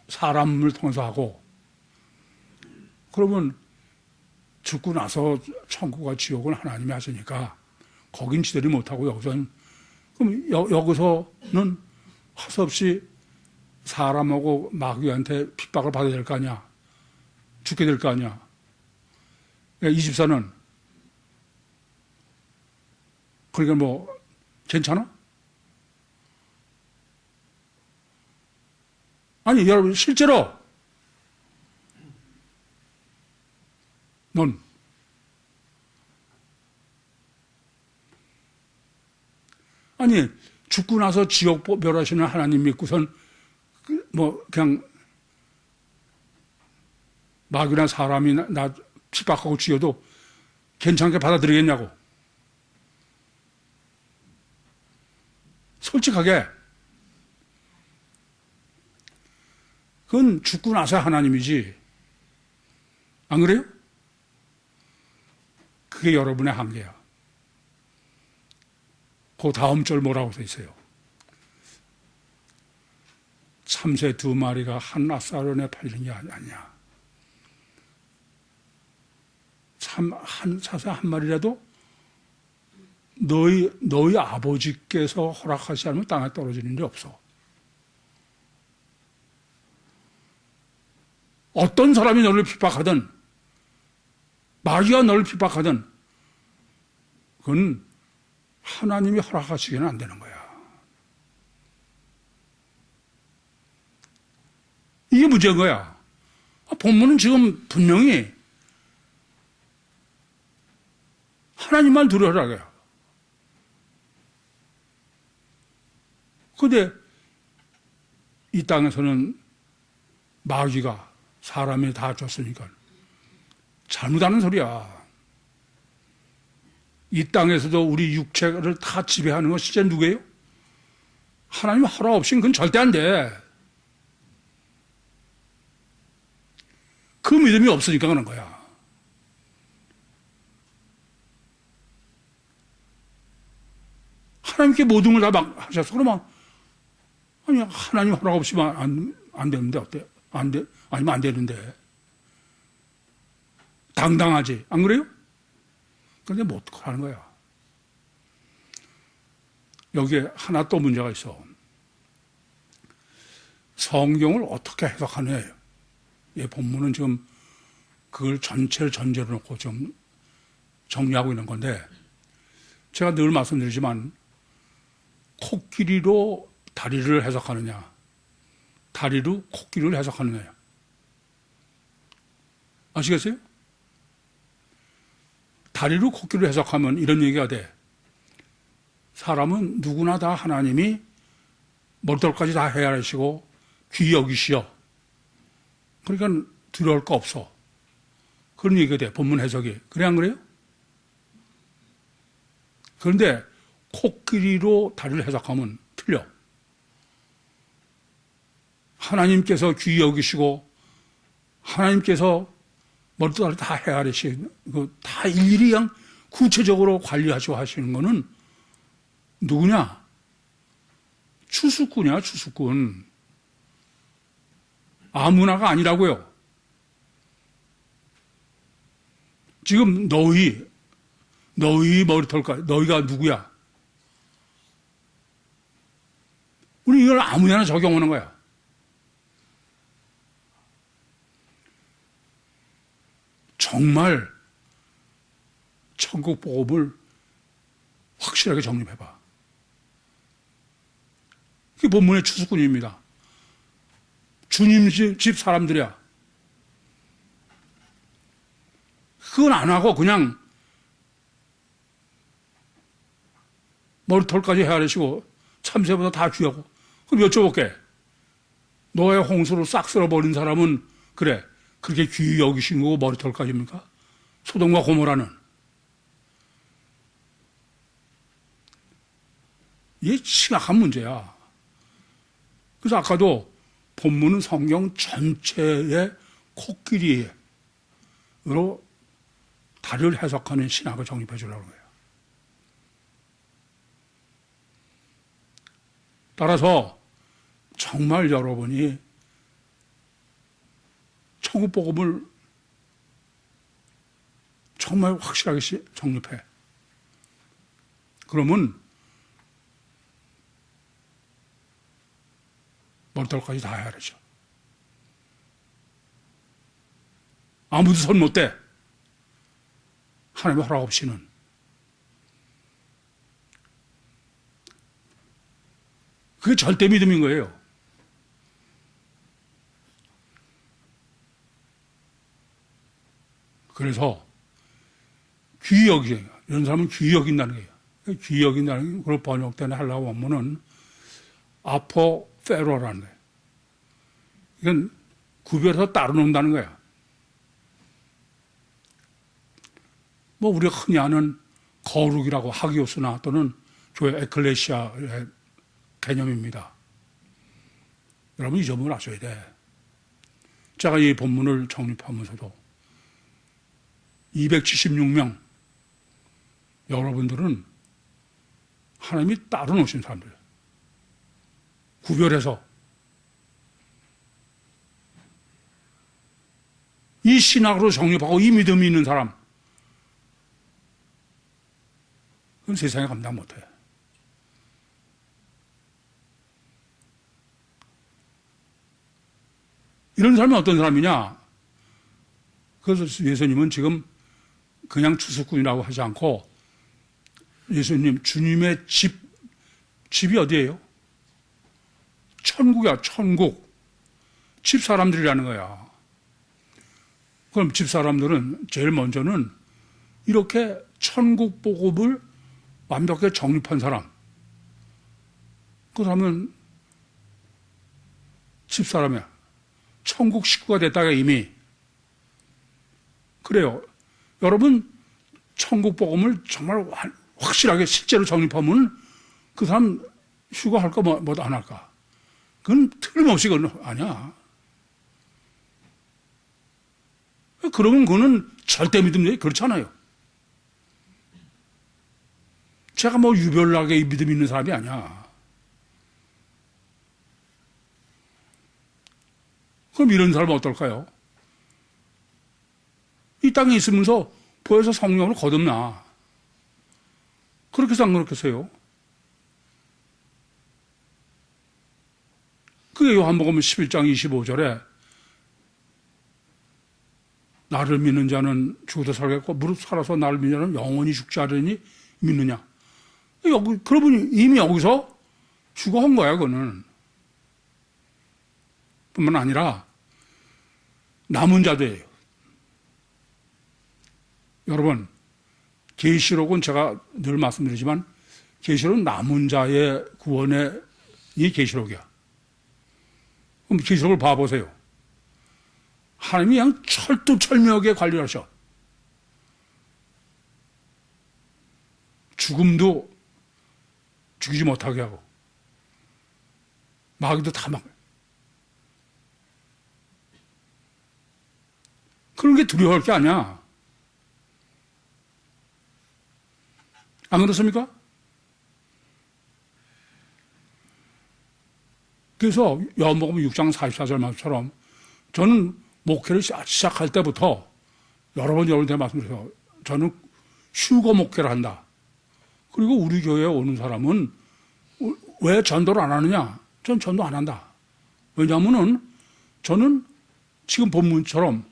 사람을 통해서 하고, 그러면 죽고 나서 천국과 지옥은 하나님이 하시니까 거긴 지들이 못하고 여기서는, 그럼 여기서는 하수 없이 사람하고 마귀한테 핍박을 받아야 될 거 아니야. 죽게 될 거 아니야. 이 집사는 그러니까 뭐 괜찮아? 아니 여러분 실제로 넌 아니 죽고 나서 지옥 멸하시는 하나님 믿고선 뭐 그냥 마귀나 사람이 나 핍박하고 죽여도 괜찮게 받아들이겠냐고. 솔직하게 그건 죽고 나서 하나님이지. 안 그래요? 그게 여러분의 한계야. 그 다음 절 뭐라고 써 있어요? 참새 2마리가 한 앗사론에 팔린 게 아니냐. 참새 한 마리라도 너희 아버지께서 허락하지 않으면 땅에 떨어지는 일 없어. 어떤 사람이 너를 핍박하든 마귀가 너를 핍박하든 그건 하나님이 허락하시기는 안 되는 거야. 이게 문제인 거야. 본문은 지금 분명히 하나님만 두려워하라고요. 그런데 이 땅에서는 마귀가 사람이 다 줬으니까 잘못하는 소리야. 이 땅에서도 우리 육체를 다 지배하는 건 진짜 누구예요? 하나님 허락 없이는 그건 절대 안 돼. 그 믿음이 없으니까 그런 거야. 하나님께 모든 걸 다 막 하셨어. 그러면 아니 하나님 허락 없이만 안 되는데 어때? 아니면 안 되는데 당당하지. 안 그래요? 그런데 못 하는 거야. 여기에 하나 또 문제가 있어. 성경을 어떻게 해석하느냐예요. 이 본문은 지금 그걸 전체를 전제로 놓고 좀 정리하고 있는 건데, 제가 늘 말씀드리지만 코끼리로 다리를 해석하느냐, 다리로 코끼리를 해석하느냐. 아시겠어요? 다리로 코끼리를 해석하면 이런 얘기가 돼. 사람은 누구나 다 하나님이 머리털까지 다 헤아리시고 귀 여기시오. 그러니까 두려울 거 없어. 그런 얘기가 돼. 본문 해석이. 그래 안 그래요? 그런데 코끼리로 다리를 해석하면 틀려. 하나님께서 귀 여기시고 하나님께서 머리털 다 헤아리시고 다 일일이 그냥 구체적으로 관리하시고 하시는 거는 누구냐? 추수꾼이야, 추수꾼. 아무나가 아니라고요. 지금 너희 머리털까지, 너희가 누구야? 우리 이걸 아무데나 적용하는 거야. 정말 천국 복음을 확실하게 정립해봐. 그게 본문의 추수꾼입니다. 주님 집 사람들이야. 그건 안 하고 그냥 머리털까지 헤아리시고 참새보다 다 귀하고. 그럼 여쭤볼게. 너의 홍수를 싹 쓸어버린 사람은 그래 그렇게 귀히 여기신 거고 머리털까지입니까? 소돔과 고모라는. 이게 심각한 문제야. 그래서 아까도 본문은 성경 전체의 코끼리로 다리를 해석하는 신학을 정립해 주려는 거예요. 따라서 정말 여러분이 천국복음을 정말 확실하게 정립해. 그러면 머리털까지 다 해야 되죠. 아무도 손 못 대. 하나님의 허락 없이는. 그게 절대 믿음인 거예요. 그래서 귀히 여기요. 이런 사람은 귀히 여긴다는 거예요. 귀히 여긴다는 걸 번역된 헬라어 원문은 아포페로라는 거예요. 이건 구별해서 따로 놓는다는 거야. 뭐 우리가 흔히 아는 거룩이라고 하기오스나 또는 교회 에클레시아의 개념입니다. 여러분 이 점을 아셔야 돼. 제가 이 본문을 정립하면서도 276명 여러분들은 하나님이 따로 놓으신 사람들 구별해서 이 신학으로 정립하고 이 믿음이 있는 사람 그건 세상에 감당 못해. 이런 사람이 어떤 사람이냐? 그래서 예수님은 지금 그냥 추수꾼이라고 하지 않고 예수님, 주님의 집이 어디예요? 천국이야, 천국. 집 사람들이라는 거야. 그럼 집 사람들은 제일 먼저는 이렇게 천국 복음을 완벽하게 정립한 사람. 그 사람은 집 사람이야. 천국 식구가 됐다가 이미. 그래요. 여러분, 천국 복음을 정말 확실하게 실제로 정립하면 그 사람 휴가할까 뭐 안 할까? 그건 틀림없이 그건 아니야. 그러면 그거는 절대 믿음이 그렇잖아요. 제가 뭐 유별나게 믿음 있는 사람이 아니야. 그럼 이런 사람은 어떨까요? 이 땅에 있으면서 보여서 성령을 거듭나. 그렇게 해서 안 그렇겠어요? 그게 요한복음 11장 25절에 나를 믿는 자는 죽어도 살겠고 무릇 살아서 나를 믿는 자는 영원히 죽지 않으니 믿느냐. 그러면 이미 여기서 죽어온 거야, 그거는. 뿐만 아니라 남은 자들이에요. 여러분, 계시록은 제가 늘 말씀드리지만 계시록은 남은 자의 구원의 이 계시록이야. 그럼 계시록을 봐보세요. 하나님이 그냥 철두철미하게 관리하셔. 죽음도 죽이지 못하게 하고 마귀도 다 막. 그런 게 두려워할 게 아니야. 안 그렇습니까? 그래서 요한복음 6장 44절 말씀처럼 저는 목회를 시작할 때부터 여러 번 여러분한테 말씀드려요. 저는 휴거 목회를 한다. 그리고 우리 교회에 오는 사람은 왜 전도를 안 하느냐? 전 전도 안 한다. 왜냐하면은 저는 지금 본문처럼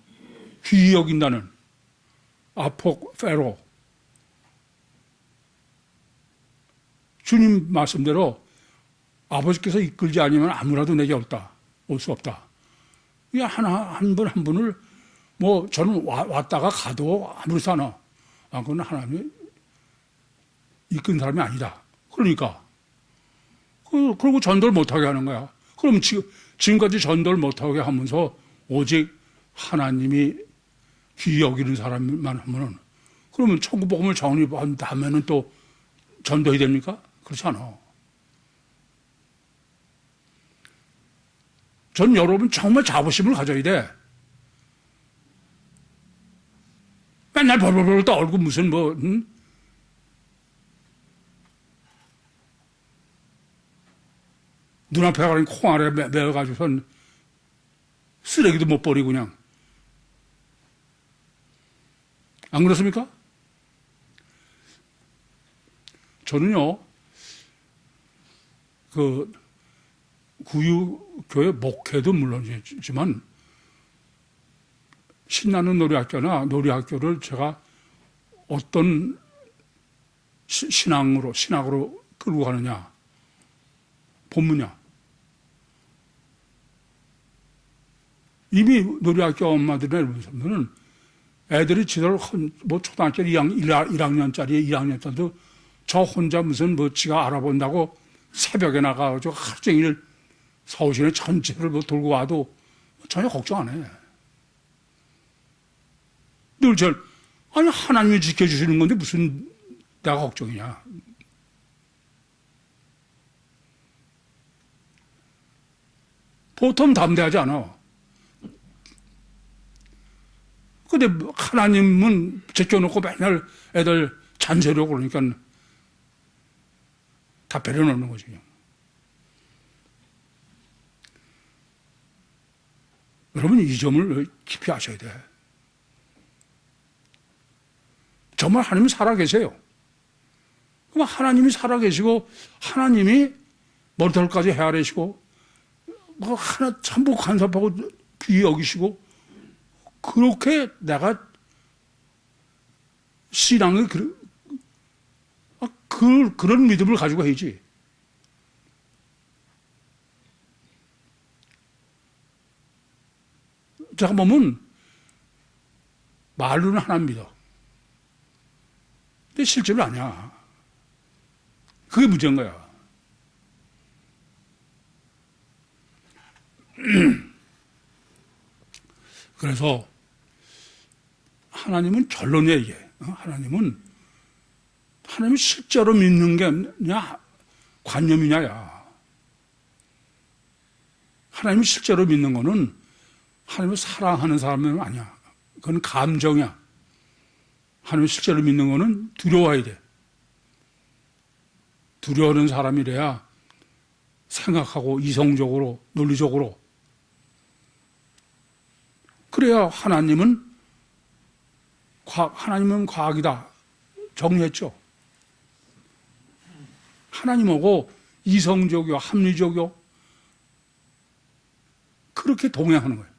귀히 여긴다는 아포페로 주님 말씀대로 아버지께서 이끌지 않으면 아무라도 내게 없다. 올 수 없다. 이 한 분 한 분을 뭐 저는 왔다가 가도 아무리 사나. 그건 하나님이 이끈 사람이 아니다. 그러니까. 그리고 전도를 못하게 하는 거야. 그럼 지금까지 전도를 못하게 하면서 오직 하나님이 귀히 여기는 사람만 하면은 그러면 천국 복음을 정립한 다음에는 또 전도해야 됩니까? 그렇지 않아. 전 여러분 정말 자부심을 가져야 돼. 맨날 벌벌벌 떠올고 무슨 뭐, 눈앞에 가는 콩알에 매어가지고선 쓰레기도 못 버리고 그냥. 안 그렇습니까? 저는요, 그, 구유교회 목회도 물론이지만, 신나는 놀이학교나 놀이학교를 제가 어떤 신학으로 끌고 가느냐, 본무냐. 이미 놀이학교 엄마들은 애들이 지들 뭐 초등학교 1학년짜리 2학년짜리도 저 혼자 무슨 뭐 지가 알아본다고 새벽에 나가가지고 하루 종일 서울시내 전체를 뭐 돌고 와도 전혀 걱정 안 해. 늘 아니, 하나님이 지켜주시는 건데 무슨 내가 걱정이냐. 보통 담대하지 않아. 근데 하나님은 제껴놓고 맨날 애들 잔소리하고 그러니까 다 배려놓는 거지. 여러분, 이 점을 깊이 아셔야 돼. 정말 하나님이 살아계세요. 그럼 하나님이 살아계시고, 하나님이 머리털까지 헤아리시고, 뭐 하나 참복 간섭하고 귀히 여기시고, 그렇게 내가 신앙을 그런 믿음을 가지고 해야지. 제가 보면 말로는 하나님 믿어. 근데 실제로 아니야. 그게 문제인 거야. 그래서 하나님은 결론이야, 이게. 하나님은 실제로 믿는 게 아니냐, 관념이냐야. 하나님을 실제로 믿는 거는 하나님을 사랑하는 사람은 아니야. 그건 감정이야. 하나님을 실제로 믿는 거는 두려워야 돼. 두려워하는 사람이래야 생각하고 이성적으로, 논리적으로. 그래야 하나님은 과학이다. 정리했죠. 하나님하고 이성적이요, 합리적이요, 그렇게 동행하는 거예요.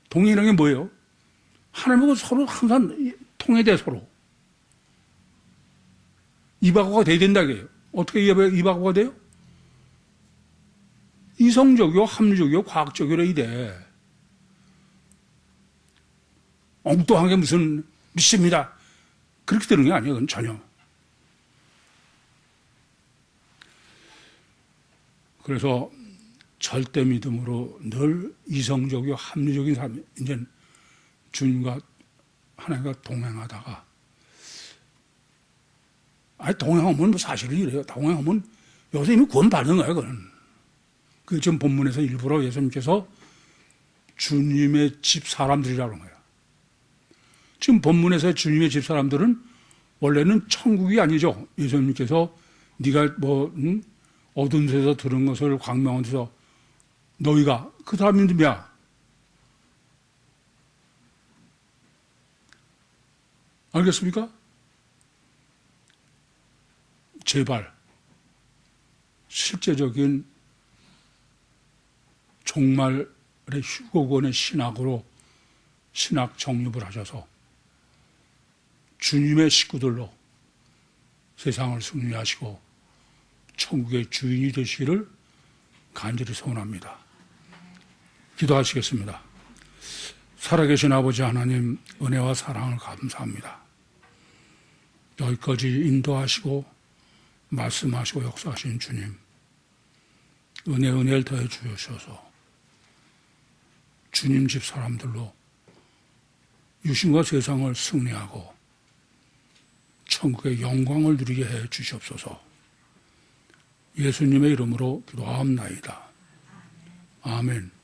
동행이라는 게 뭐예요? 하나님하고 서로 항상 통해돼, 서로. 이바고가 돼야 된다, 이게요. 어떻게 이바고가 돼요? 이성적이요, 합리적이요, 과학적이요, 이래. 엉뚱하게 무슨 믿습니다. 그렇게 되는 게 아니에요. 그건 전혀. 그래서 절대 믿음으로 늘 이성적이고 합리적인 사람이 이제 주님과 하나님과 동행하다가, 아니, 동행하면 뭐 사실은 이래요. 동행하면 여기서 이미 구원 받는 거예요, 그건. 그 지금 본문에서 일부러 예수님께서 주님의 집 사람들이라고 하는 거예요. 지금 본문에서 주님의 집 사람들은 원래는 천국이 아니죠. 예수님께서 네가 뭐 어두운 데서 들은 것을 광명한 데서 너희가 그 사람이 누구야? 알겠습니까? 제발 실제적인 종말의 휴거권의 신학으로 신학 정립을 하셔서 주님의 식구들로 세상을 승리하시고 천국의 주인이 되시기를 간절히 소원합니다. 기도하시겠습니다. 살아계신 아버지 하나님, 은혜와 사랑을 감사합니다. 여기까지 인도하시고 말씀하시고 역사하신 주님, 은혜를 더해 주셔서 주님 집 사람들로 유신과 세상을 승리하고 천국의 영광을 누리게 해 주시옵소서. 예수님의 이름으로 기도하옵나이다. 아멘.